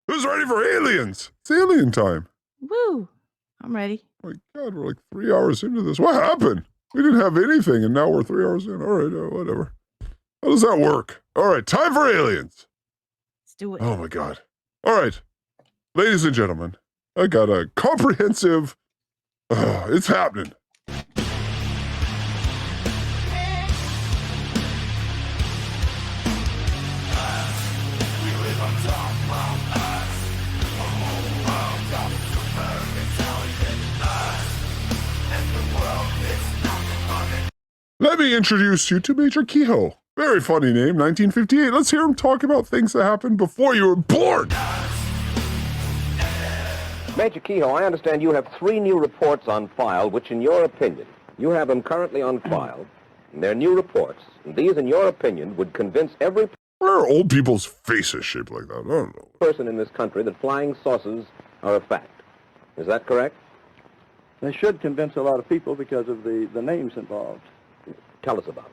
Who's ready for aliens? It's alien time. Woo! I'm ready. Oh my God, we're like 3 hours into this. What happened? We didn't have anything, and now we're 3 hours in. All right, whatever. How does that work? All right, time for aliens. Let's do it. Oh my God. All right, ladies and gentlemen, I got a comprehensive. It's happening. Let me introduce you to Major Kehoe. Very funny name, 1958. Let's hear him talk about things that happened before you were born. Major Kehoe, I understand you have 3 new reports on file, which in your opinion, you have them currently on file, and they're new reports. And these, in your opinion, would convince every Why are old people's faces shaped like that? I don't know. person in this country that flying saucers are a fact. Is that correct? They should convince a lot of people because of the names involved. Tell us about it.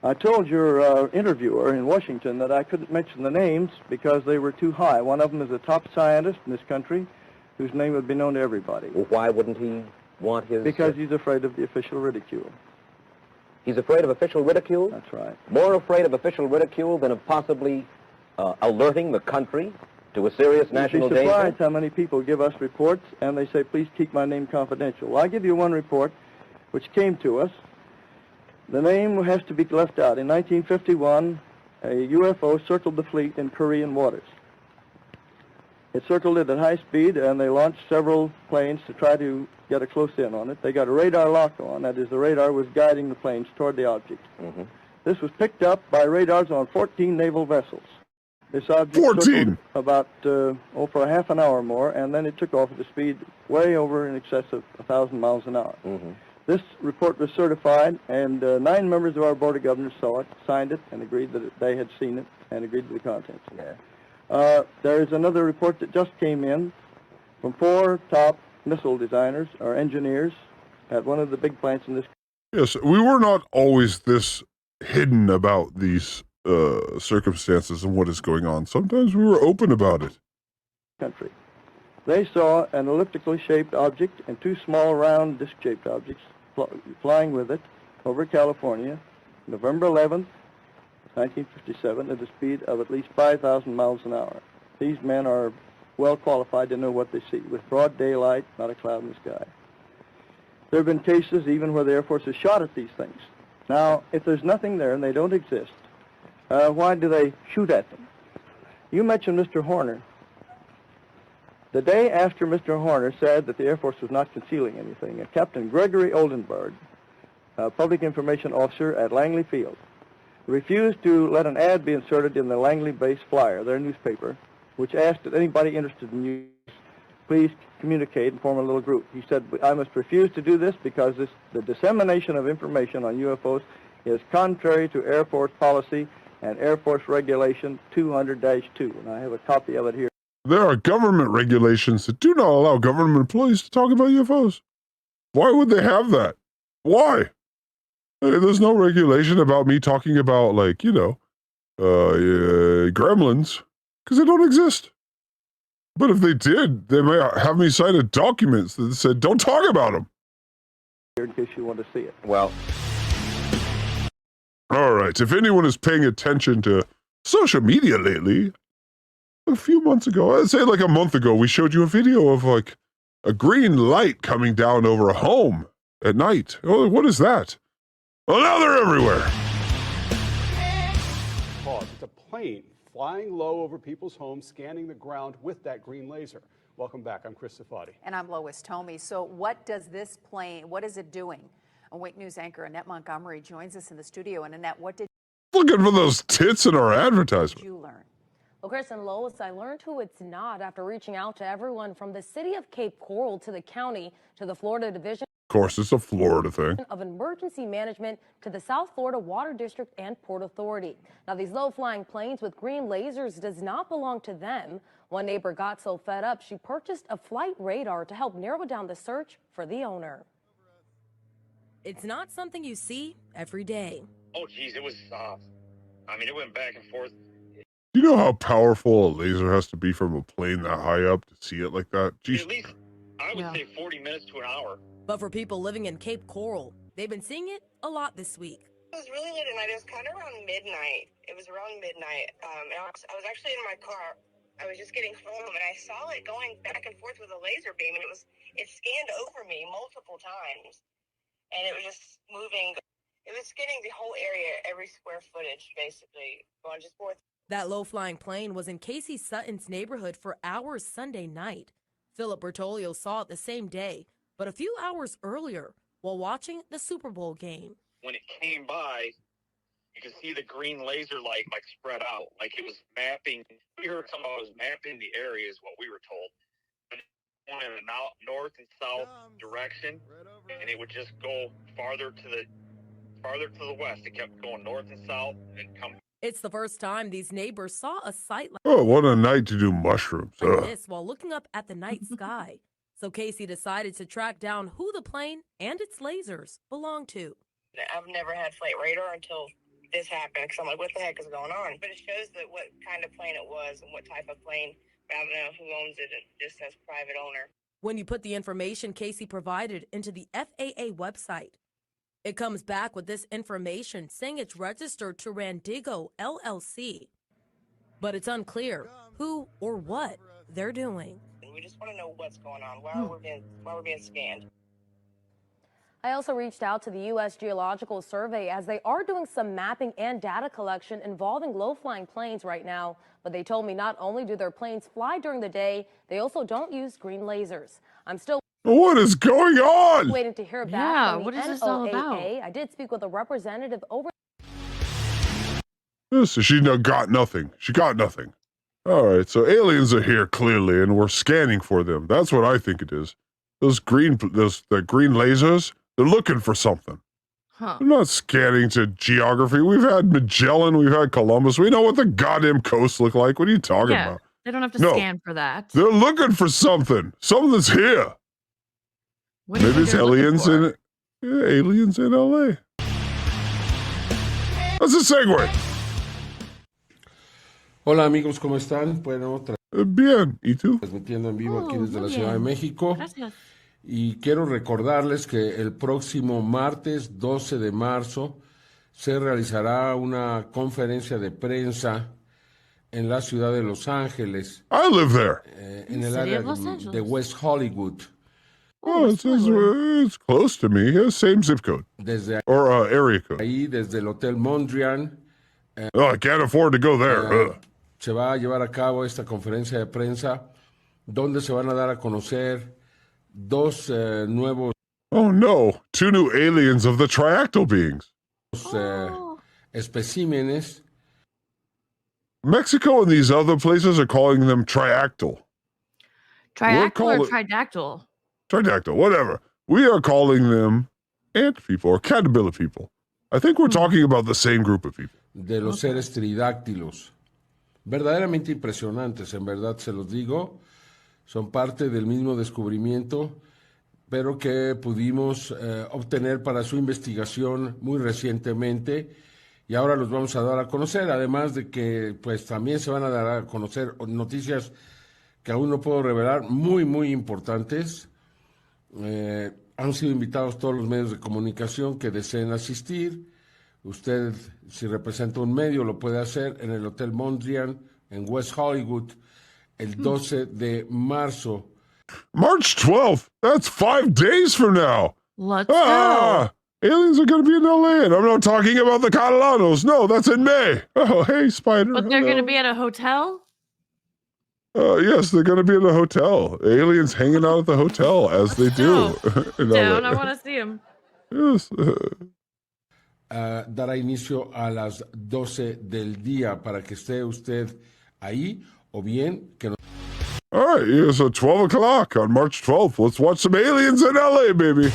I told your interviewer in Washington that I couldn't mention the names because they were too high. One of them is a top scientist in this country whose name would be known to everybody. Well, why wouldn't he want his... Because he's afraid of the official ridicule. He's afraid of official ridicule? That's right. More afraid of official ridicule than of possibly alerting the country to a serious national You'd be surprised danger? how many people give us reports and they say, please keep my name confidential. Well, I'll give you one report which came to us. The name has to be left out. In 1951, a UFO circled the fleet in Korean waters. It circled it at high speed, and they launched several planes to try to get a close in on it. They got a radar lock on. That is, the radar was guiding the planes toward the object. Mm-hmm. This was picked up by radars on 14 naval vessels. This object 14? circled about, for a half an hour more, and then it took off at a speed way over in excess of 1,000 miles an hour. Mm-hmm. This report was certified, and 9 members of our Board of Governors saw it, signed it, and agreed that they had seen it, and agreed to the contents. Yeah. There is another report that just came in from 4 top missile designers or engineers at one of the big plants in this Yes, we were not always this hidden about these circumstances and what is going on. Sometimes we were open about it. country. They saw an elliptically shaped object and 2 small round disc-shaped objects flying with it over California, November 11th, 1957, at a speed of at least 5,000 miles an hour. These men are well qualified to know what they see, with broad daylight, not a cloud in the sky. There have been cases even where the Air Force has shot at these things. Now, if there's nothing there and they don't exist, why do they shoot at them? You mentioned Mr. Horner. The day after Mr. Horner said that the Air Force was not concealing anything, Captain Gregory Oldenburg, a public information officer at Langley Field, refused to let an ad be inserted in the Langley Base Flyer, their newspaper, which asked that anybody interested in news please communicate and form a little group. He said, I must refuse to do this because the dissemination of information on UFOs is contrary to Air Force policy and Air Force Regulation 200-2, and I have a copy of it here. There are government regulations that do not allow government employees to talk about UFOs. Why would they have that? Why? There's no regulation about me talking about, like, gremlins, because they don't exist. But if they did, they may have me sign a document that said, don't talk about them. In case you want to see it. Well, All right, if anyone is paying attention to social media lately, a few months ago, I'd say like a month ago, we showed you a video of like a green light coming down over a home at night. Oh, what is that? Well, now they're everywhere. Pause. It's a plane flying low over people's homes, scanning the ground with that green laser. Welcome back. I'm Chris Safadi. And I'm Lois Tomey. So what does this plane, what is it doing? Awake News anchor Annette Montgomery joins us in the studio. And Annette, what did Looking for those tits in our advertisement. you learn? Well, Chris and Lois, I learned who it's not after reaching out to everyone from the city of Cape Coral to the county to the Florida Division Of course, it's a Florida thing. of Emergency Management to the South Florida Water District and Port Authority. Now, these low-flying planes with green lasers does not belong to them. One neighbor got so fed up, she purchased a flight radar to help narrow down the search for the owner. It's not something you see every day. Oh, geez, it was, it went back and forth. Do you know how powerful a laser has to be from a plane that high up to see it like that? Jeez. At least, I would say 40 minutes to an hour. But for people living in Cape Coral, they've been seeing it a lot this week. It was really late at night. It was kind of around midnight. It was around midnight. And I was actually in my car. I was just getting home, and I saw it going back and forth with a laser beam, and it scanned over me multiple times, and it was just moving. It was scanning the whole area, every square footage, basically, going just forth. That low-flying plane was in Casey Sutton's neighborhood for hours Sunday night. Philip Bertolio saw it the same day, but a few hours earlier while watching the Super Bowl game. When it came by, you could see the green laser light like spread out, like it was mapping. We heard someone was mapping the area is what we were told. But it went in a north and south direction, and it would just go farther to the west. It kept going north and south and come. It's the first time these neighbors saw a sight like Oh, what a night to do mushrooms. this while looking up at the night sky. So Casey decided to track down who the plane and its lasers belonged to. I've never had flight radar until this happened, because I'm like, what the heck is going on? But it shows that what kind of plane it was and what type of plane. I don't know who owns it. It just says private owner. When you put the information Casey provided into the FAA website, it comes back with this information saying it's registered to Randigo LLC. But it's unclear who or what they're doing. We just want to know what's going on. Why we're being scanned. I also reached out to the U.S. Geological Survey as they are doing some mapping and data collection involving low-flying planes right now. But they told me not only do their planes fly during the day, they also don't use green lasers. I'm still What is going on? waiting to hear back Yeah, from the what is this all about? NOAA. I did speak with a representative over. So she got nothing. She got nothing. All right, so aliens are here clearly, and we're scanning for them. That's what I think it is. The green lasers, they're looking for something. Huh. They're not scanning to geography. We've had Magellan, we've had Columbus. We know what the goddamn coasts look like. What are you talking Yeah, about? they don't have to No. scan for that. They're looking for something. Something that's here. What do you Maybe think it's they're looking aliens for? aliens in LA. That's a segue. Hola amigos, ¿cómo están? Bueno, Bien, ¿y tú? transmitiendo en vivo aquí Oh, desde muy la Ciudad de bien. México. Gracias. Y quiero recordarles que el próximo martes 12 de marzo se realizará una conferencia de prensa en la ciudad de Los Ángeles, I live there. en el City área of Los de Angeles. West Hollywood. Oh, it's close to me. Yeah, same zip code. Desde Or area code. ahí, desde el Hotel Mondrian, Oh, I can't afford to go there. se va a llevar a cabo esta conferencia de prensa donde se van a dar a conocer dos nuevos Oh no, 2 new aliens of the triactyl beings. Oh. especímenes. Mexico and these other places are calling them triactyl. Triactyl call or it- tridactyl? Tridactyl, whatever. We are calling them ant people or caterpillar people. I think we're talking about the same group of people. De los seres tridáctilos. Verdaderamente impresionantes, en verdad se los digo. Son parte del mismo descubrimiento, pero que pudimos obtener para su investigación muy recientemente, y ahora los vamos a dar a conocer, además de que pues también se van a dar a conocer noticias que aún no puedo revelar, muy, muy importantes. Han sido invitados todos los medios de comunicación que deseen asistir. Usted, si representa un medio, lo puede hacer en el Hotel Mondrian, en West Hollywood, el 12 de marzo. March 12th. That's 5 days from now. Let's Ah, aliens are going to be in LA, and I'm not talking about the Catalanos. No, that's in May. Oh, hey, Spider. go. But they're going to hello. be at a hotel? Yes, they're going to be in a hotel. Aliens hanging out at the hotel, as they do. in Down. LA. I want to see them. Yes. Dará inicio a las 12 del día para que esté usted ahí, o bien que nos All right, yeah, so 12 o'clock on March 12th. Let's watch some aliens in LA, baby.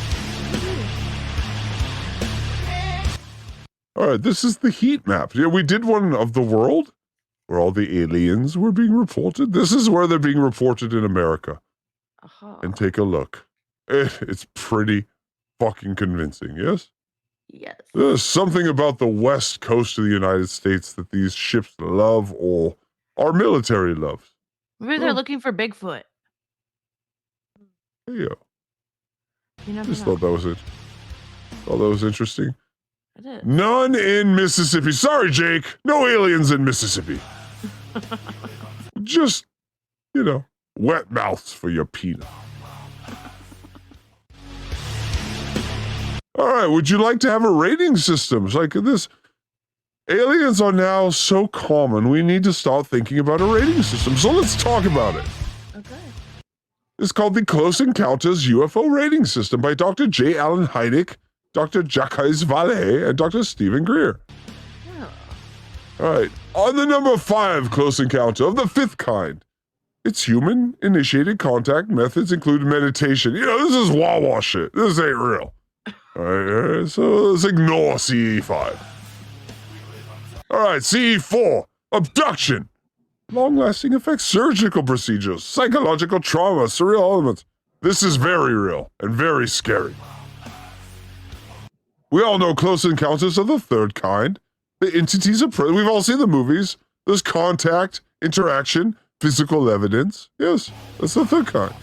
All right, this is the heat map. Yeah, we did one of the world where all the aliens were being reported. This is where they're being reported in America. Uh-huh. And take a look. It's pretty fucking convincing, yes? Yes. There's something about the west coast of the United States that these ships love or our military loves. Maybe they're looking for Bigfoot. There you go. You never Just know. thought that was it. Thought that was interesting. It is. None in Mississippi. Sorry, Jake. No aliens in Mississippi. Just, wet mouths for your peanut. All right, would you like to have a rating system? It's like this. Aliens are now so common, we need to start thinking about a rating system. So let's talk about it. Okay. It's called the Close Encounters UFO Rating System by Dr. J. Allen Hynek, Dr. Jacques Vallée, and Dr. Stephen Greer. Yeah. All right, on the number 5 close encounter of the 5th kind, its human-initiated contact methods include meditation. This is wah-wah shit. This ain't real. All right, so let's ignore CE5. All right, CE4, abduction. Long-lasting effects, surgical procedures, psychological trauma, surreal elements. This is very real and very scary. We all know close encounters of the 3rd kind. The entities are we've all seen the movies. There's contact, interaction, physical evidence. Yes, that's the 3rd kind.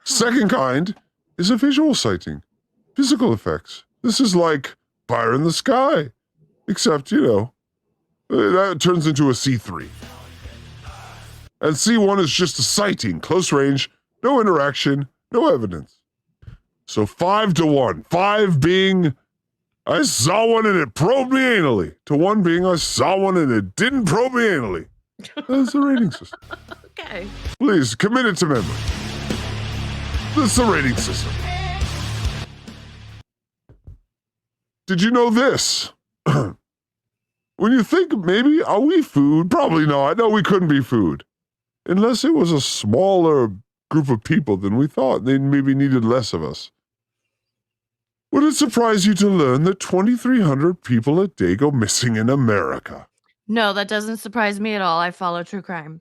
2nd kind is a visual sighting, physical effects. This is like fire in the sky, except, that turns into a C3. And C1 is just a sighting, close range, no interaction, no evidence. So 5-1. 5 being, I saw one and it probed me anally, to 1 being, I saw one and it didn't probe me anally. That's the rating system. Okay. Please, commit it to memory. That's the rating system. Did you know this? When you think maybe, are we food? Probably not. No, we couldn't be food. Unless it was a smaller group of people than we thought. They maybe needed less of us. Would it surprise you to learn that 2,300 people a day go missing in America? No, that doesn't surprise me at all. I follow true crime.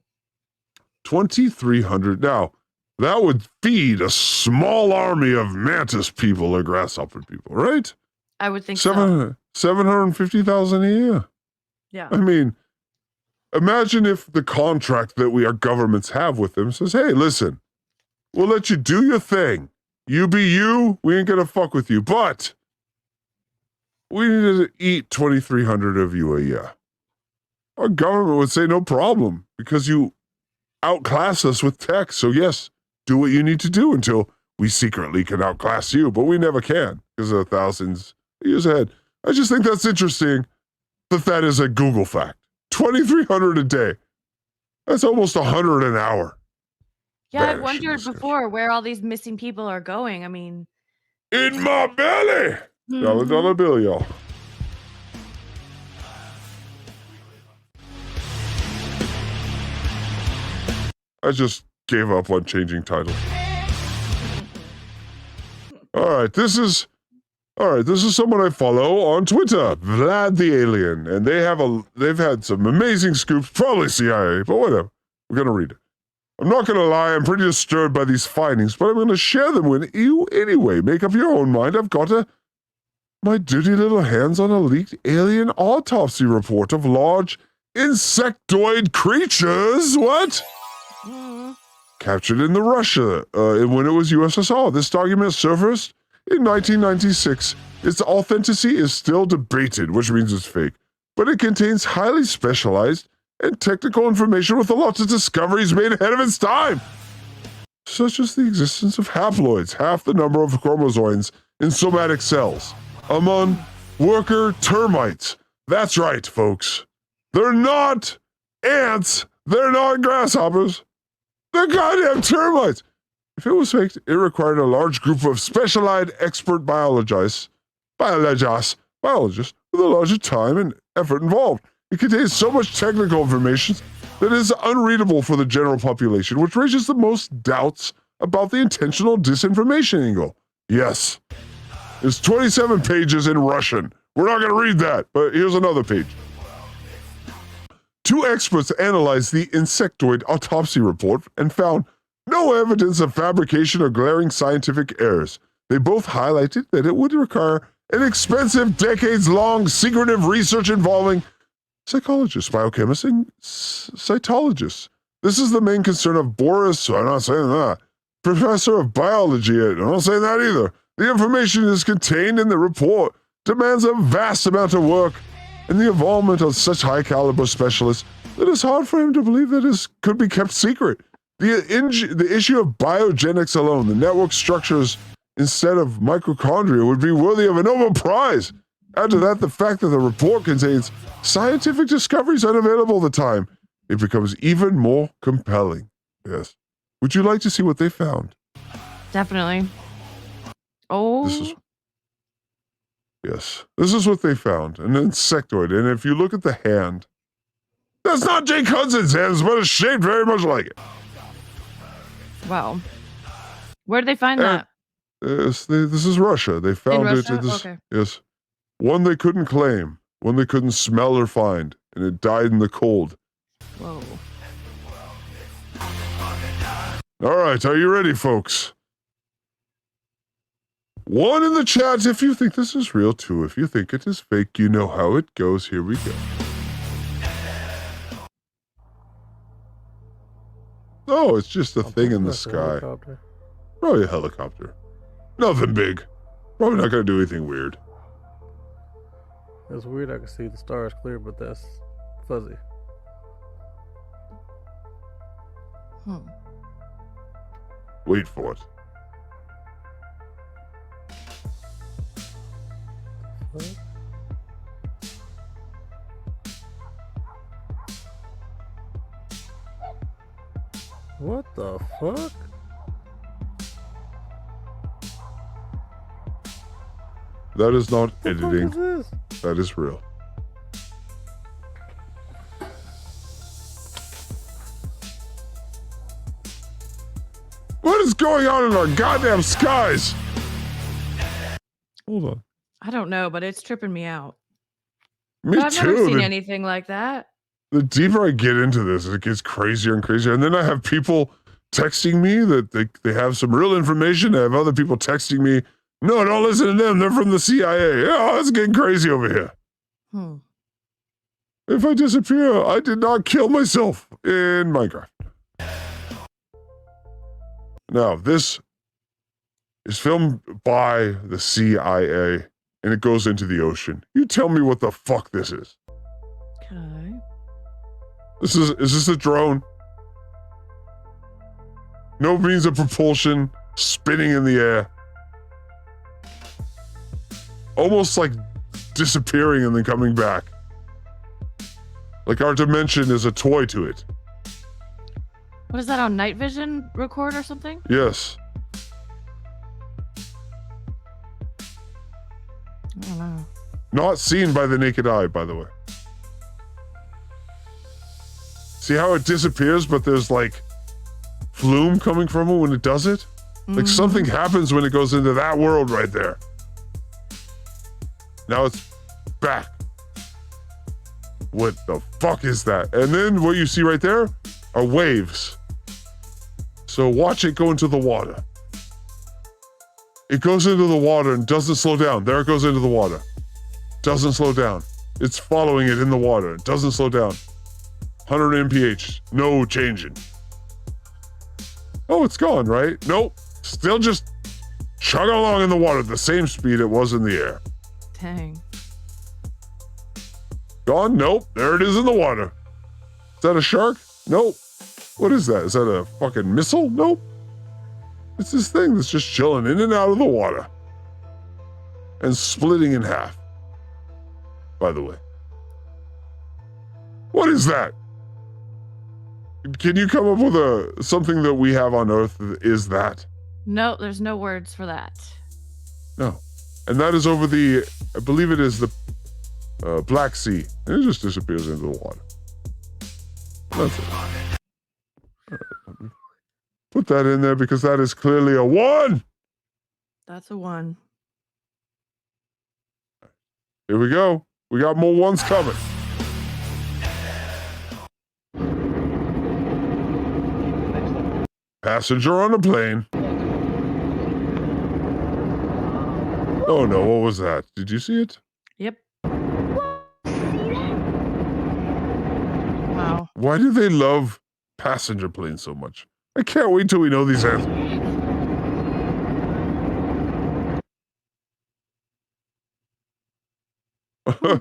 2,300. Now, that would feed a small army of mantis people or grasshopper people, right? I would think so. 750,000 a year. Yeah. I mean, imagine if the contract that our governments have with them says, hey, listen, we'll let you do your thing. You be you, we ain't gonna fuck with you, but we need to eat 2,300 of you a year. Our government would say no problem because you outclass us with tech. So yes, do what you need to do until we secretly can outclass you, but we never can because of thousands of years ahead. I just think that's interesting that is a Google fact. 2,300 a day. That's almost 100 an hour. Yeah, I've wondered before where all these missing people are going. I mean, in my belly. $1 bill, y'all. I just gave up on changing titles. All right, this is someone I follow on Twitter, Vlad the Alien, and they've had some amazing scoops, probably CIA, but whatever. We're gonna read it. I'm not gonna lie, I'm pretty disturbed by these findings, but I'm gonna share them with you anyway. Make up your own mind. I've got my dirty little hands on a leaked alien autopsy report of large insectoid creatures. What? Captured in the Russia when it was USSR. This document surfaced in 1996. Its authenticity is still debated, which means it's fake, but it contains highly specialized and technical information with a lot of discoveries made ahead of its time, such as the existence of haploids, half the number of chromosomes in somatic cells, among worker termites. That's right, folks. They're not ants. They're not grasshoppers. They're goddamn termites. If it was faked, it required a large group of specialized expert biologists with a larger time and effort involved. It contains so much technical information that it is unreadable for the general population, which raises the most doubts about the intentional disinformation angle. Yes, it's 27 pages in Russian. We're not going to read that, but here's another page. 2 experts analyzed the insectoid autopsy report and found no evidence of fabrication or glaring scientific errors. They both highlighted that it would require an expensive, decades-long secretive research involving psychologists, biochemists, and cytologists. This is the main concern of Boris, I'm not saying that, professor of biology, I'm not saying that either. The information is contained in the report demands a vast amount of work and the involvement of such high-caliber specialists that it's hard for him to believe that this could be kept secret. The issue of biogenics alone, the network structures instead of mitochondria, would be worthy of a Nobel Prize. Add to that the fact that the report contains scientific discoveries unavailable at the time. It becomes even more compelling. Yes. Would you like to see what they found? Definitely. Oh. This is what they found. An insectoid. And if you look at the hand, that's not Jake Hudson's hands, but it's shaped very much like it. Wow. Where did they find that? This is Russia. They found In it. Russia? Okay. Yes. One they couldn't claim, one they couldn't smell or find, and it died in the cold. Whoa. All right, are you ready, folks? One in the chat if you think this is real, two if you think it is fake. You know how it goes. Here we go. Oh, it's just a thing in the sky. Probably a helicopter. Nothing big. Probably not going to do anything weird. It's weird I can see the stars clear, but that's fuzzy. Wait for it. What the fuck? That is not What the editing. fuck is this? That is real. What is going on in our goddamn skies? Hold on. I don't know, but it's tripping me out. Me I've too. never seen anything like that. The deeper I get into this, it gets crazier and crazier. And then I have people texting me that they have some real information. I have other people texting me, no, don't listen to them. They're from the CIA. Oh, it's getting crazy over here. If I disappear, I did not kill myself in Minecraft. Now, this is filmed by the CIA, and it goes into the ocean. You tell me what the fuck this is. Okay. Is this a drone? No means of propulsion, spinning in the air. Almost like disappearing and then coming back. Like our dimension is a toy to it. What is that on night vision record or something? Yes. I don't know. Not seen by the naked eye, by the way. See how it disappears, but there's like flume coming from it when it does it? Like something happens when it goes into that world right there. Now it's back. What the fuck is that? And then what you see right there are waves. So watch it go into the water. It goes into the water and doesn't slow down. There it goes into the water. Doesn't slow down. It's following it in the water. It doesn't slow down. 100 mph. No changing. Oh, it's gone, right? Nope. Still just chugging along in the water at the same speed it was in the air. Dang. Gone? Nope. There it is in the water. Is that a shark? Nope. What is that? Is that a fucking missile? Nope. It's this thing that's just chilling in and out of the water. And splitting in half. By the way. What is that? Can you come up with something that we have on Earth that is that? No, there's no words for that. No. And that is over the, I believe it is the Black Sea. And it just disappears into the water. That's it. All right, let me put that in there because that is clearly a 1. That's a 1. Here we go. We got more 1s coming. Passenger on a plane. Oh no, what was that? Did you see it? Yep. Why do they love passenger planes so much? I can't wait till we know these answers.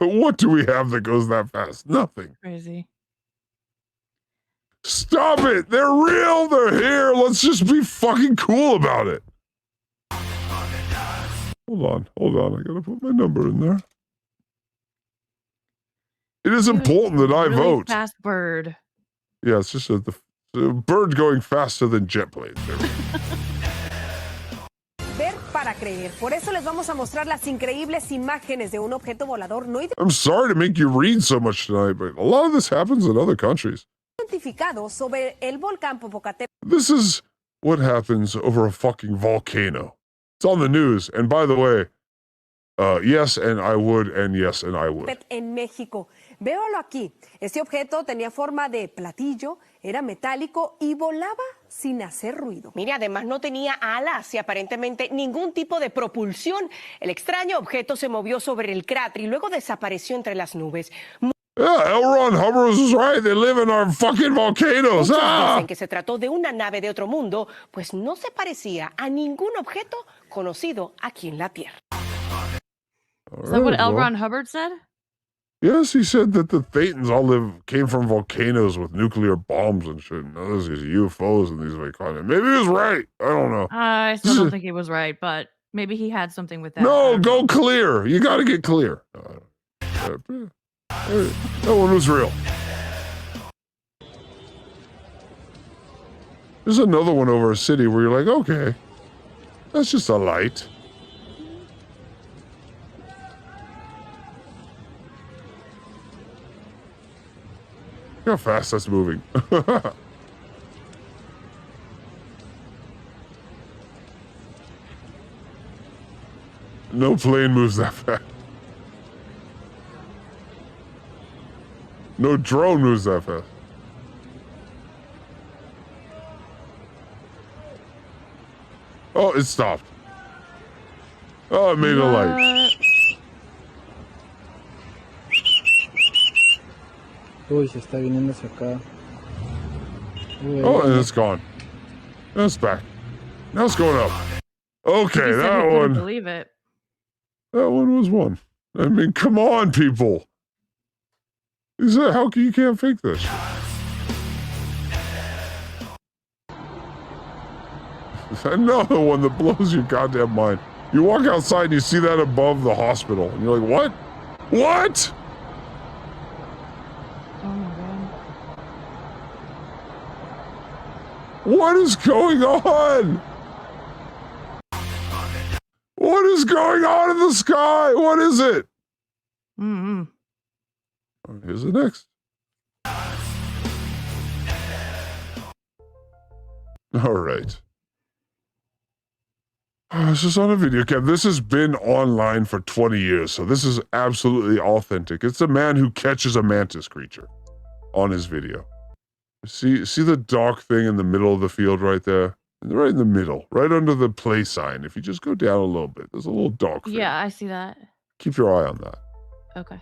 What do we have that goes that fast? Nothing. Crazy. Stop it! They're real! They're here! Let's just be fucking cool about it. Hold on. I gotta put my number in there. It is important that I really vote. Fast bird. Yeah, it's just the bird going faster than jet planes. Ver para creer. Por eso les vamos a mostrar las increíbles imágenes de un objeto volador no I'm sorry to make you read so much tonight, but a lot of this happens in other countries. identificado sobre el volcán Popocatépetl. This is what happens over a fucking volcano. It's on the news. And by the way, yes, and I would, and yes, and I would. En México. Véalo aquí. Este objeto tenía forma de platillo, era metálico y volaba sin hacer ruido. Mire, además no tenía alas y aparentemente ningún tipo de propulsión. El extraño objeto se movió sobre el cráter y luego desapareció entre las nubes. Yeah, L. Ron Hubbard was right. They live in our fucking volcanoes. Muchos dicen que se trató de una nave de otro mundo, pues no se parecía a ningún objeto conocido aquí en la Tierra. Is that what L. Ron Hubbard said? Yes, he said that the Thetans all came from volcanoes with nuclear bombs and shit. And there's these UFOs and these volcanoes. Maybe he was right. I don't know. I still don't think he was right, but maybe he had something with that. No, go clear. You got to get clear. That one was real. There's another one over a city where you're like, okay, that's just a light. Look how fast that's moving. No plane moves that fast. No drone moves that fast. Oh, it stopped. Oh, it made a light. Uy, se está viniendo hacia acá. Uy, Oh, and it's gone. Now it's back. Now it's going up. Okay, He said he that couldn't one. believe it. That one was one. I mean, come on, people. Is that how you can't fake this? Another one that blows your goddamn mind. You walk outside and you see that above the hospital, and you're like, what? What? Oh my god. What is going on? What is going on in the sky? What is it? Mm-hmm. Here's the next. All right. This is on a video cam. This has been online for 20 years, so this is absolutely authentic. It's a man who catches a mantis creature on his video. See the dark thing in the middle of the field right there? Right in the middle, right under the play sign. If you just go down a little bit, there's a little dark thing. Yeah, I see that. Keep your eye on that. Okay.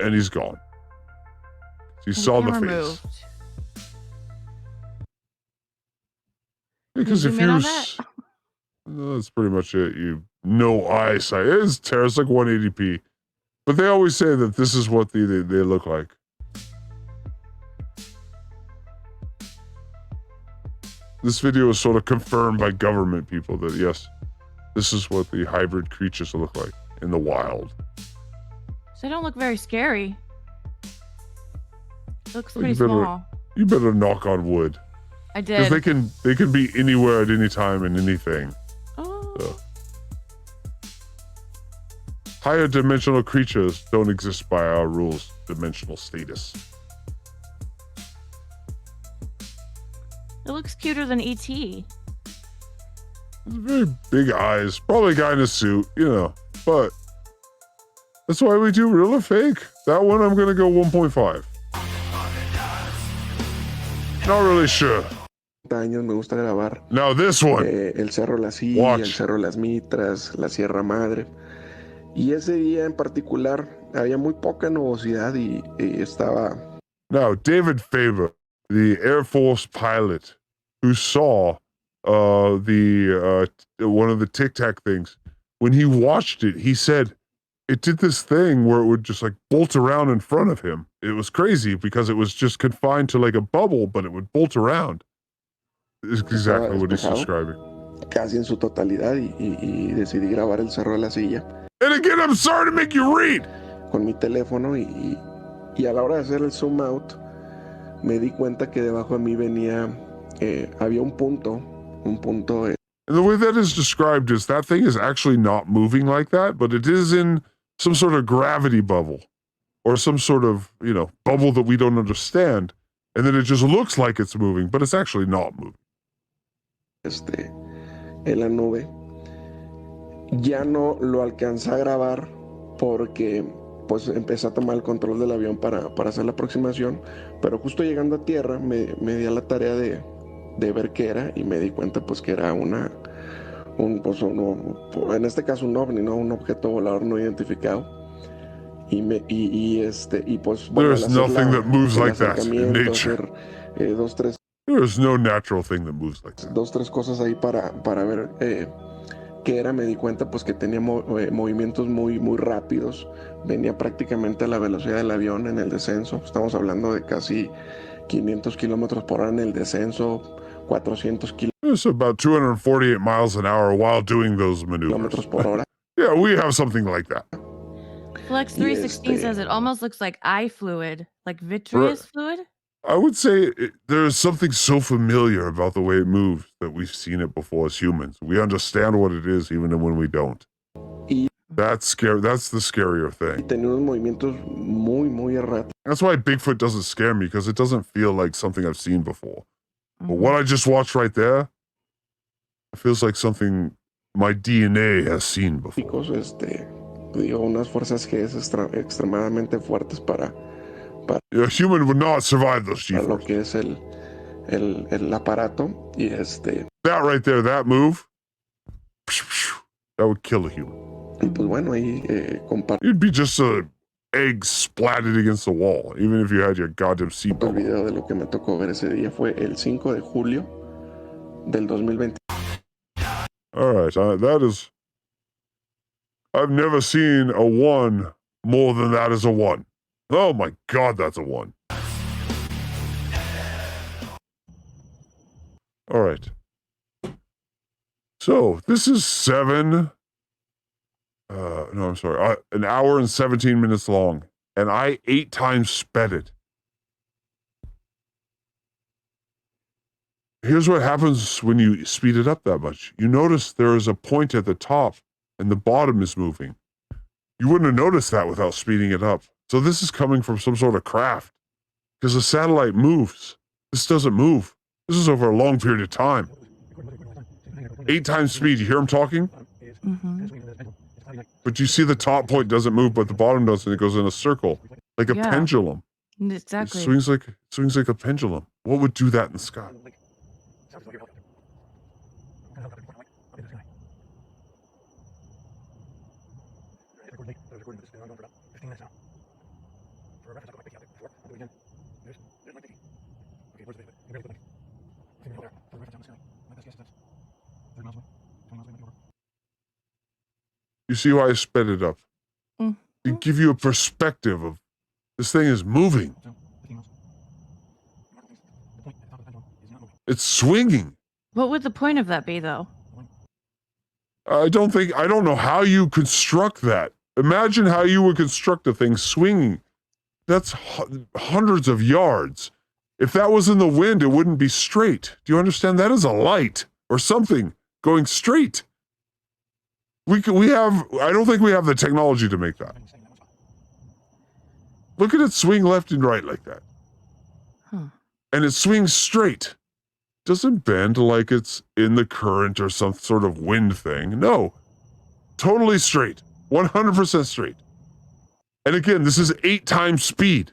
And he's gone. You And saw the camera face. moved. Because Can if you zoom in you... on that? That's pretty much it. You no eyesight. It's terrible. It's like 180p. But they always say that this is what they look like. This video is sort of confirmed by government people that, yes, this is what the hybrid creatures look like in the wild. So they don't look very scary. It looks pretty You better, small. you better knock on wood. I Because did. they can be anywhere at any time and anything. Oh. So. Higher dimensional creatures don't exist by our rules. Dimensional status. It looks cuter than E.T. Very big eyes. Probably a guy in a suit, you know. But that's why we do real or fake. That one I'm gonna go 1.5. Not really sure. Años me gusta grabar. Now this one. El Cerro La Silla, Watch. el Cerro Las Mitras, la Sierra Madre. Y ese día en particular había muy poca nubosidad y estaba... Now, David Faber, the Air Force pilot who saw one of the Tic Tac things, when he watched it, he said it did this thing where it would just like bolt around in front of him. It was crazy because it was just confined to like a bubble, but it would bolt around. Is exactly what he's describing. Casi en su totalidad y decidí grabar el cerro de la silla. And again, I'm sorry to make you read. Con mi teléfono y a la hora de hacer el zoom out, me di cuenta que debajo de mí venía, había un punto. And the way that is described is that thing is actually not moving like that, but it is in some sort of gravity bubble or some sort of, bubble that we don't understand. And then it just looks like it's moving, but it's actually not moving. En la nube. Ya no lo alcancé a grabar porque pues empecé a tomar el control del avión para hacer la aproximación, pero justo llegando a tierra me di a la tarea de ver qué era y me di cuenta pues que era en este caso un ovni, ¿no? Un objeto volador no identificado. Y pues bueno, there's nothing that moves like that in nature. There's no natural thing that moves like that. 2-3 cosas ahí para ver qué era. Me di cuenta pues que tenía movimientos muy rápidos. Venía prácticamente a la velocidad del avión en el descenso. Estamos hablando de casi 500 kilómetros por hora en el descenso, 400 It's about 248 miles an hour while doing those maneuvers. Kilómetros por hora. Yeah, we have something like that. Flex 316 says it almost looks like eye fluid, like vitreous fluid. I would say there's something so familiar about the way it moves that we've seen it before as humans. We understand what it is even when we don't. That's scary. That's the scarier thing. Tenía unos movimientos muy erráticos. That's why Bigfoot doesn't scare me, because it doesn't feel like something I've seen before. But what I just watched right there, it feels like something my DNA has seen before. Digo, unas fuerzas G extremadamente fuertes para a human would not survive those G-forces. Lo que es el aparato y that right there, that move, that would kill a human. Y pues bueno, ahí you'd be just a egg splatted against the wall, even if you had your goddamn seatbelt. El video de lo que me tocó ver ese día fue el 5 de julio del 2020. All right, that is. I've never seen a 1 more than that is a 1. Oh my God, that's a 1. All right. So this is 1 hour and 17 minutes long, and I 8 times sped it. Here's what happens when you speed it up that much. You notice there is a point at the top, and the bottom is moving. You wouldn't have noticed that without speeding it up. So this is coming from some sort of craft, because the satellite moves. This doesn't move. This is over a long period of time. 8 times speed. You hear him talking? Mm-hmm. But you see the top point doesn't move, but the bottom does, and it goes in a circle, like a pendulum. Exactly. It swings like a pendulum. What would do that in the sky? You see why I sped it up? To give you a perspective of this thing is moving. It's swinging. What would the point of that be, though? I don't know how you construct that. Imagine how you would construct a thing swinging. That's hundreds of yards. If that was in the wind, it wouldn't be straight. Do you understand? That is a light or something going straight. I don't think we have the technology to make that. Look at it swing left and right like that. And it swings straight. Doesn't bend like it's in the current or some sort of wind thing. No. Totally straight. 100% straight. And again, this is 8 times speed.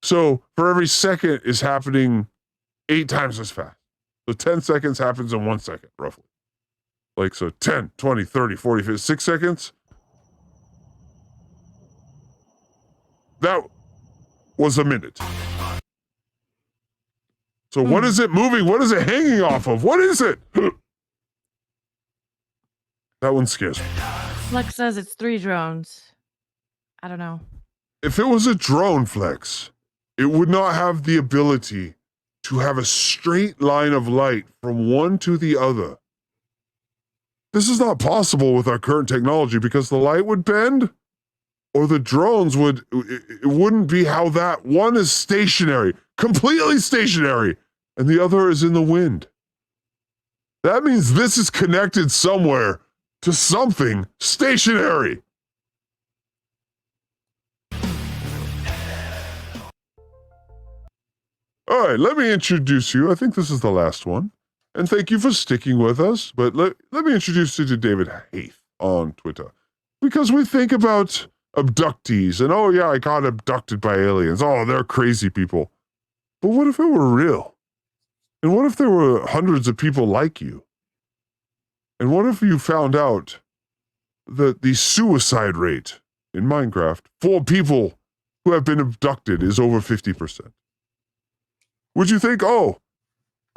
So for every second is happening 8 times as fast. So 10 seconds happens in 1 second, roughly. Like, so 10, 20, 30, 40, 50, 6 seconds. That was a minute. So what is it moving? What is it hanging off of? What is it? That one scares me. Flex says it's 3 drones. I don't know. If it was a drone, Flex, it would not have the ability to have a straight line of light from one to the other. This is not possible with our current technology because the light would bend, or the drones would, it wouldn't be how that one is stationary, completely stationary, and the other is in the wind. That means this is connected somewhere to something stationary. All right, let me introduce you. I think this is the last one. And thank you for sticking with us. But let me introduce you to David Haith on Twitter. Because we think about abductees and, oh yeah, I got abducted by aliens. Oh, they're crazy people. But what if it were real? And what if there were hundreds of people like you? And what if you found out that the suicide rate in Minecraft for people who have been abducted is over 50%? Would you think, oh,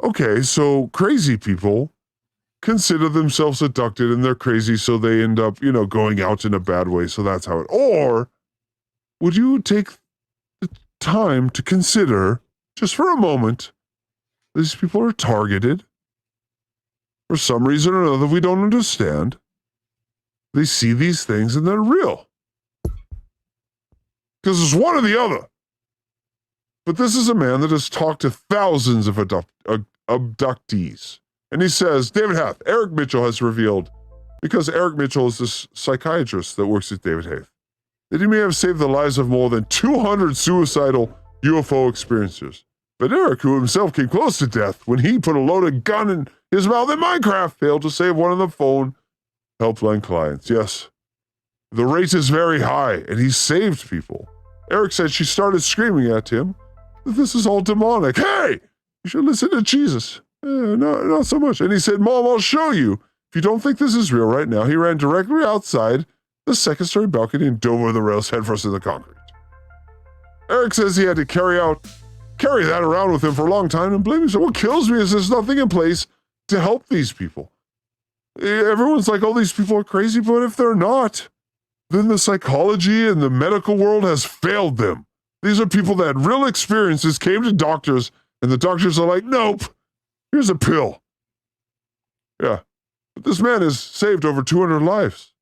okay, so crazy people consider themselves abducted and they're crazy, so they end up, going out in a bad way, so that's how it... Or would you take the time to consider, just for a moment, these people are targeted for some reason or another we don't understand. They see these things and they're real. Because it's one or the other. But this is a man that has talked to thousands of abductees. And he says, David Haith, Eric Mitchell has revealed, because Eric Mitchell is this psychiatrist that works with David Haith, that he may have saved the lives of more than 200 suicidal UFO experiencers. But Eric, who himself came close to death when he put a loaded gun in his mouth in Minecraft, failed to save one of the phone helpline clients. Yes, the rate is very high, and he saved people. Eric said she started screaming at him that this is all demonic. Hey, you should listen to Jesus. No, not so much. And he said, Mom, I'll show you. If you don't think this is real right now, he ran directly outside the second-story balcony and dove over the rails headfirst in the concrete. Eric says he had to carry that around with him for a long time and blame himself. What kills me is there's nothing in place to help these people. Everyone's like, oh, these people are crazy, but if they're not, then the psychology and the medical world has failed them. These are people that had real experiences, came to doctors, and the doctors are like, nope, here's a pill. Yeah. But this man has saved over 200 lives.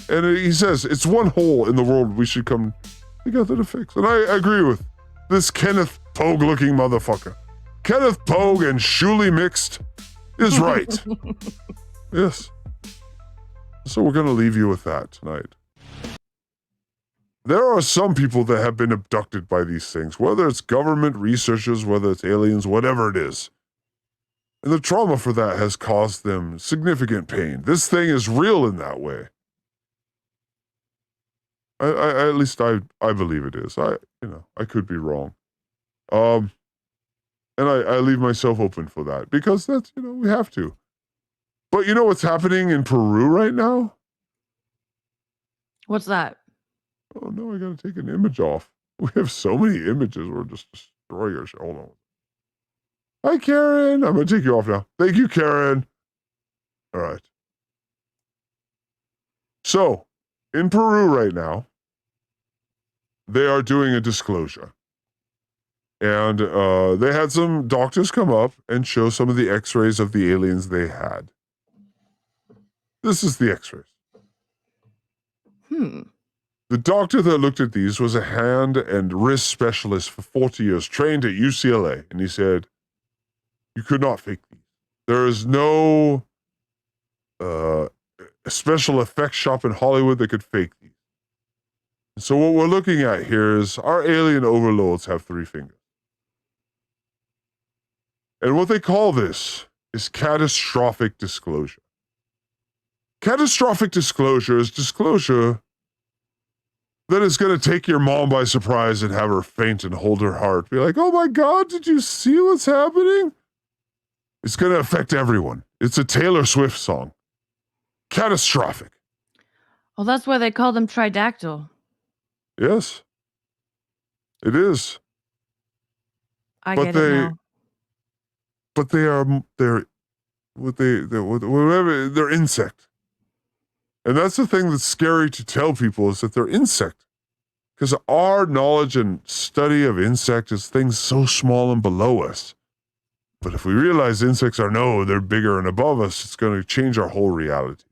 And he says, it's one hole in the world we should come together to fix. And I agree with this Kenneth Pogue-looking motherfucker. Kenneth Pogue and Shuli mixed is right. Yes. So we're going to leave you with that tonight. There are some people that have been abducted by these things, whether it's government researchers, whether it's aliens, whatever it is. And the trauma for that has caused them significant pain. This thing is real in that way. At least I believe it is. I could be wrong. And I leave myself open for that because that's, we have to. But you know what's happening in Peru right now? What's that? Oh no, I gotta take an image off. We have so many images, we're just destroying our show. Hold on. Hi, Karen. I'm gonna take you off now. Thank you, Karen. All right. So, in Peru right now, they are doing a disclosure. And they had some doctors come up and show some of the x-rays of the aliens they had. This is the x-rays. The doctor that looked at these was a hand and wrist specialist for 40 years, trained at UCLA. And he said, you could not fake these. There is no special effects shop in Hollywood that could fake these. So what we're looking at here is our alien overlords have 3 fingers. And what they call this is catastrophic disclosure. Catastrophic disclosure is disclosure that is going to take your mom by surprise and have her faint and hold her heart. Be like, oh my God, did you see what's happening? It's going to affect everyone. It's a Taylor Swift song. Catastrophic. Well, that's why they call them tridactyl. Yes. It is. I But get it now. But they're insect. And that's the thing that's scary to tell people is that they're insect. Because our knowledge and study of insect is things so small and below us. But if we realize insects they're bigger and above us, it's going to change our whole reality.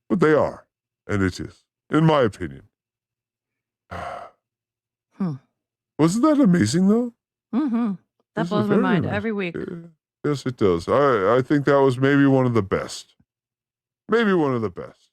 But they are. And it is. In my opinion. Wasn't that amazing, though? Mm-hmm. That This is blows my very mind amazing. every week. Yes, it does. I think that was maybe one of the best. Maybe one of the best.